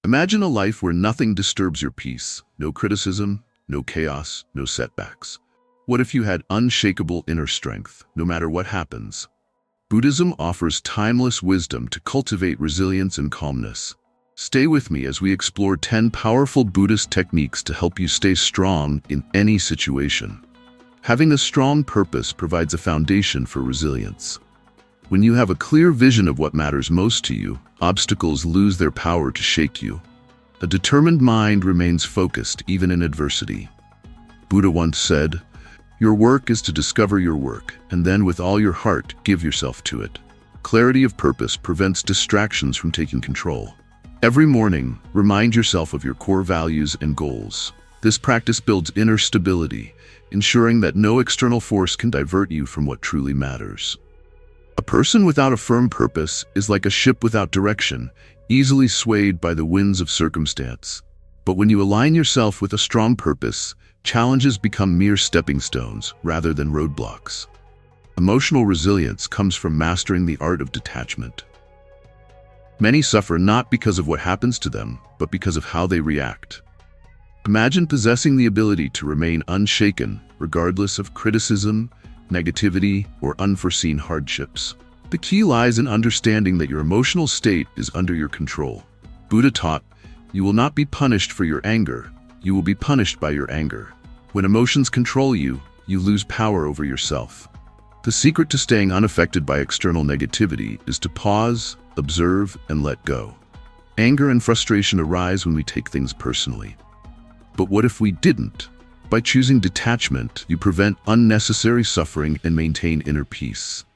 Imagine a life where nothing disturbs your peace, no criticism, no chaos, no setbacks. What if you had unshakable inner strength, no matter what happens? Buddhism offers timeless wisdom to cultivate resilience and calmness. Stay with me as we explore 10 powerful Buddhist techniques to help you stay strong in any situation. Having a strong purpose provides a foundation for resilience. When you have a clear vision of what matters most to you, obstacles lose their power to shake you. A determined mind remains focused even in adversity. Buddha once said, "Your work is to discover your work, and then with all your heart give yourself to it." Clarity of purpose prevents distractions from taking control. Every morning, remind yourself of your core values and goals. This practice builds inner stability, ensuring that no external force can divert you from what truly matters. A person without a firm purpose is like a ship without direction, easily swayed by the winds of circumstance. But when you align yourself with a strong purpose, challenges become mere stepping stones rather than roadblocks. Emotional resilience comes from mastering the art of detachment. Many suffer not because of what happens to them, but because of how they react. Imagine possessing the ability to remain unshaken, regardless of criticism, negativity, or unforeseen hardships. The key lies in understanding that your emotional state is under your control. Buddha taught, "You will not be punished for your anger, you will be punished by your anger." When emotions control you, you lose power over yourself. The secret to staying unaffected by external negativity is to pause, observe, and let go. Anger and frustration arise when we take things personally. But what if we didn't? By choosing detachment, you prevent unnecessary suffering and maintain inner peace.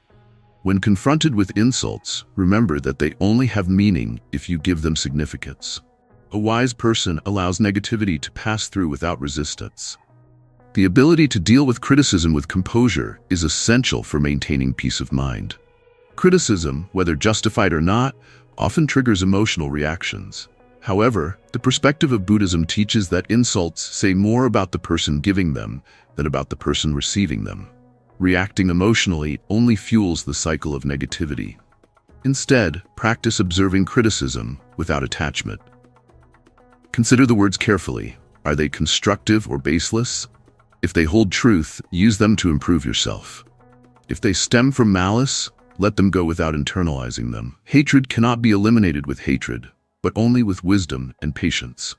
When confronted with insults, remember that they only have meaning if you give them significance. A wise person allows negativity to pass through without resistance. The ability to deal with criticism with composure is essential for maintaining peace of mind. Criticism, whether justified or not, often triggers emotional reactions. However, the perspective of Buddhism teaches that insults say more about the person giving them than about the person receiving them. Reacting emotionally only fuels the cycle of negativity. Instead, practice observing criticism without attachment. Consider the words carefully. Are they constructive or baseless? If they hold truth, use them to improve yourself. If they stem from malice, let them go without internalizing them. Hatred cannot be eliminated with hatred, but only with wisdom and patience.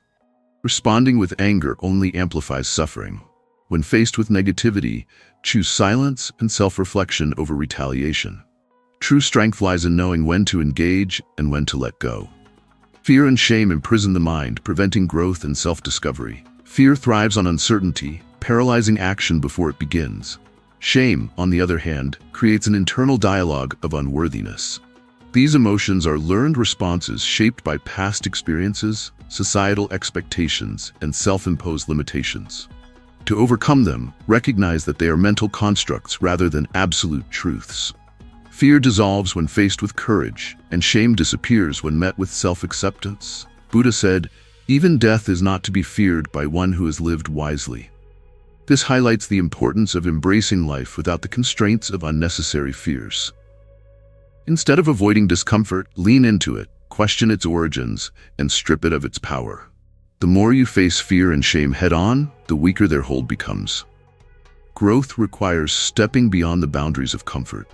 Responding with anger only amplifies suffering. When faced with negativity, choose silence and self-reflection over retaliation. True strength lies in knowing when to engage and when to let go. Fear and shame imprison the mind, preventing growth and self-discovery. Fear thrives on uncertainty, paralyzing action before it begins. Shame, on the other hand, creates an internal dialogue of unworthiness. These emotions are learned responses shaped by past experiences, societal expectations, and self-imposed limitations. To overcome them, recognize that they are mental constructs rather than absolute truths. Fear dissolves when faced with courage, and shame disappears when met with self-acceptance. Buddha said, "Even death is not to be feared by one who has lived wisely." This highlights the importance of embracing life without the constraints of unnecessary fears. Instead of avoiding discomfort, lean into it, question its origins, and strip it of its power. The more you face fear and shame head-on, the weaker their hold becomes. Growth requires stepping beyond the boundaries of comfort.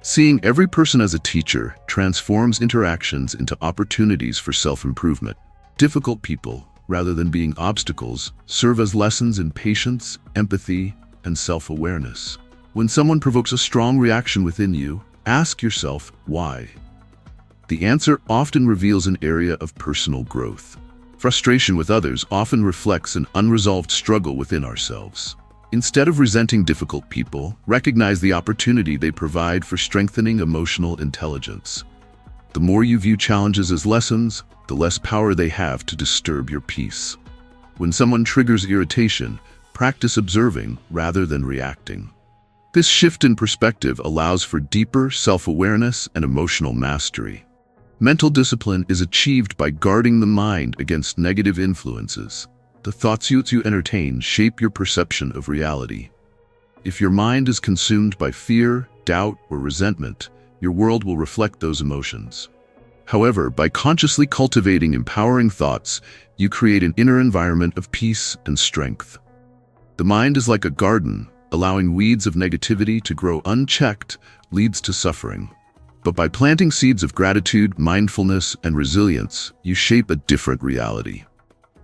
Seeing every person as a teacher transforms interactions into opportunities for self-improvement. Difficult people, rather than being obstacles, serve as lessons in patience, empathy, and self-awareness. When someone provokes a strong reaction within you, ask yourself, why? The answer often reveals an area of personal growth. Frustration with others often reflects an unresolved struggle within ourselves. Instead of resenting difficult people, recognize the opportunity they provide for strengthening emotional intelligence. The more you view challenges as lessons, the less power they have to disturb your peace. When someone triggers irritation, practice observing rather than reacting. This shift in perspective allows for deeper self-awareness and emotional mastery. Mental discipline is achieved by guarding the mind against negative influences. The thoughts you entertain shape your perception of reality. If your mind is consumed by fear, doubt, or resentment, your world will reflect those emotions. However, by consciously cultivating empowering thoughts, you create an inner environment of peace and strength. The mind is like a garden. Allowing weeds of negativity to grow unchecked leads to suffering. But by planting seeds of gratitude, mindfulness, and resilience, you shape a different reality.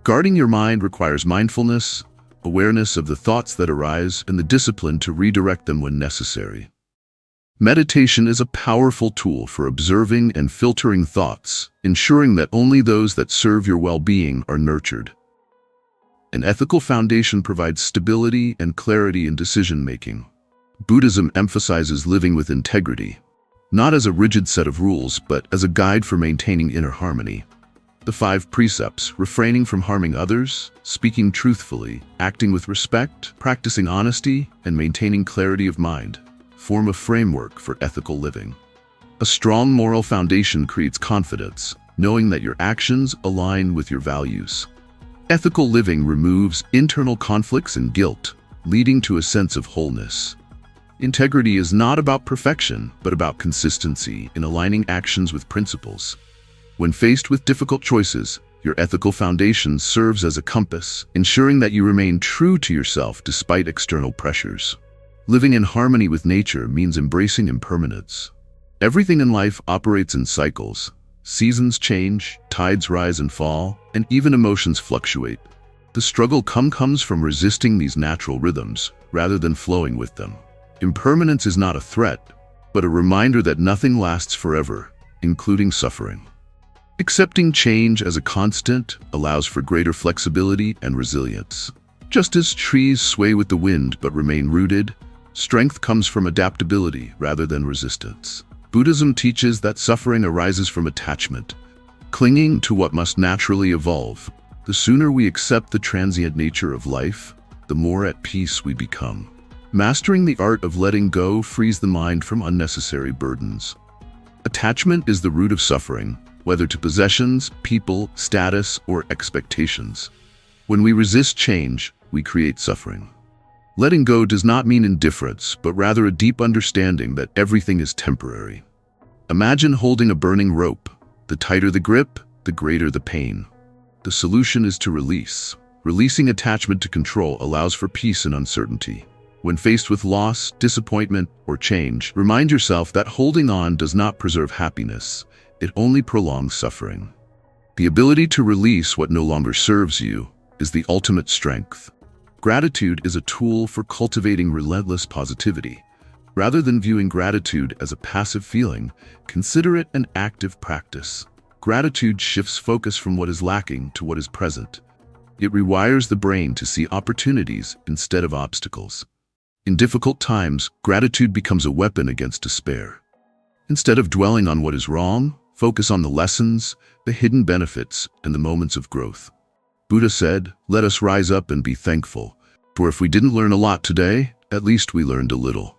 Guarding your mind requires mindfulness, awareness of the thoughts that arise, and the discipline to redirect them when necessary. Meditation is a powerful tool for observing and filtering thoughts, ensuring that only those that serve your well-being are nurtured. An ethical foundation provides stability and clarity in decision-making. Buddhism emphasizes living with integrity, not as a rigid set of rules, but as a guide for maintaining inner harmony. The 5 precepts, refraining from harming others, speaking truthfully, acting with respect, practicing honesty, and maintaining clarity of mind, form a framework for ethical living. A strong moral foundation creates confidence, knowing that your actions align with your values. Ethical living removes internal conflicts and guilt, leading to a sense of wholeness. Integrity is not about perfection, but about consistency in aligning actions with principles. When faced with difficult choices, your ethical foundation serves as a compass, ensuring that you remain true to yourself despite external pressures. Living in harmony with nature means embracing impermanence. Everything in life operates in cycles. Seasons change, tides rise and fall, and even emotions fluctuate. The struggle comes from resisting these natural rhythms, rather than flowing with them. Impermanence is not a threat, but a reminder that nothing lasts forever, including suffering. Accepting change as a constant allows for greater flexibility and resilience. Just as trees sway with the wind but remain rooted, strength comes from adaptability rather than resistance. Buddhism teaches that suffering arises from attachment, clinging to what must naturally evolve. The sooner we accept the transient nature of life, the more at peace we become. Mastering the art of letting go frees the mind from unnecessary burdens. Attachment is the root of suffering, whether to possessions, people, status, or expectations. When we resist change, we create suffering. Letting go does not mean indifference, but rather a deep understanding that everything is temporary. Imagine holding a burning rope. The tighter the grip, the greater the pain. The solution is to release. Releasing attachment to control allows for peace and uncertainty. When faced with loss, disappointment, or change, remind yourself that holding on does not preserve happiness. It only prolongs suffering. The ability to release what no longer serves you is the ultimate strength. Gratitude is a tool for cultivating relentless positivity. Rather than viewing gratitude as a passive feeling, consider it an active practice. Gratitude shifts focus from what is lacking to what is present. It rewires the brain to see opportunities instead of obstacles. In difficult times, gratitude becomes a weapon against despair. Instead of dwelling on what is wrong, focus on the lessons, the hidden benefits, and the moments of growth. Buddha said, "Let us rise up and be thankful, for if we didn't learn a lot today, at least we learned a little."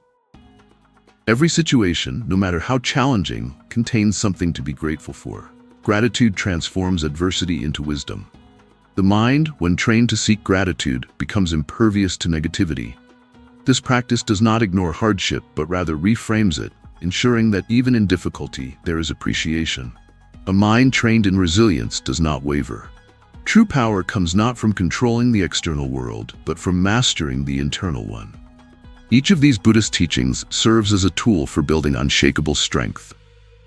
Every situation, no matter how challenging, contains something to be grateful for. Gratitude transforms adversity into wisdom. The mind, when trained to seek gratitude, becomes impervious to negativity. This practice does not ignore hardship, but rather reframes it, ensuring that even in difficulty, there is appreciation. A mind trained in resilience does not waver. True power comes not from controlling the external world, but from mastering the internal one. Each of these Buddhist teachings serves as a tool for building unshakable strength.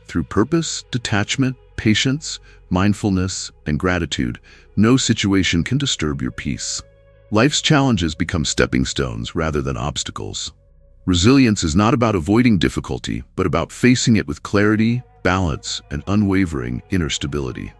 Through purpose, detachment, patience, mindfulness, and gratitude, no situation can disturb your peace. Life's challenges become stepping stones rather than obstacles. Resilience is not about avoiding difficulty, but about facing it with clarity, balance, and unwavering inner stability.